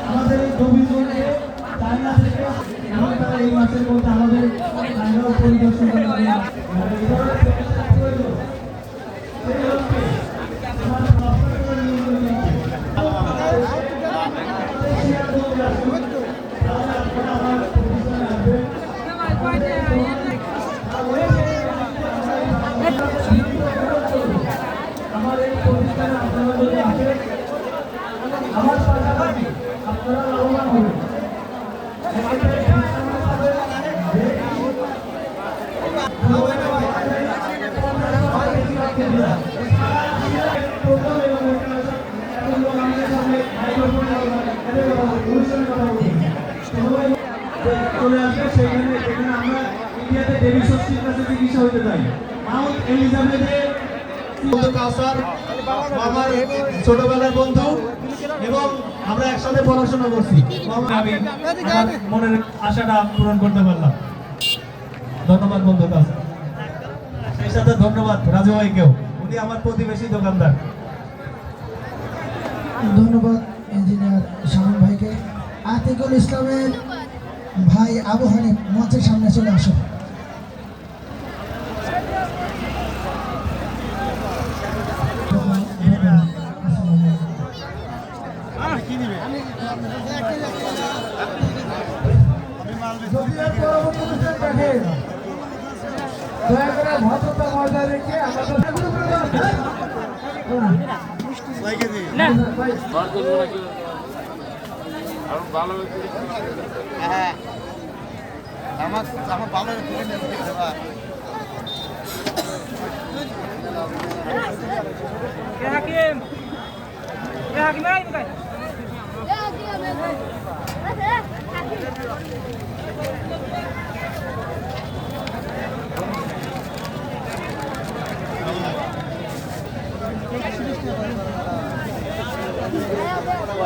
আমাদের এই গোবিন্দকে চায়না থেকে এবং তারা এই মাসের মধ্যে আমাদের পরিদর্শন আমার এই প্রতিষ্ঠানে আপনারা যদি আসেন আমার পাশাপাশি আপনারা লাভবান হবেন। চলে আসবে সেখানে যেখানে আমরা ইন্ডিয়াতে দেবী ষষ্ঠীর কাছে চিকিৎসা হতে চাই। মাউন্ট এলিজাবেথে আমার ছোটবেলার বন্ধু এবং আমরা একসাথে পড়াশোনা করছি। আমি আমার মনের আশাটা পূরণ করতে পারলাম। ধন্যবাদ বন্ধু কাউসার। সেই সাথে ধন্যবাদ রাজু ভাইকেও, উনি আমার প্রতিবেশী দোকানদার। ধন্যবাদ ইঞ্জিনিয়ার শামীম ভাইকে। আতিকুল ইসলামের ভাই আবু হানিফ মঞ্চের সামনে চলে আসো। দয়া করে ভদ্রতা বজায় রেখে আমার ভালো হাকিম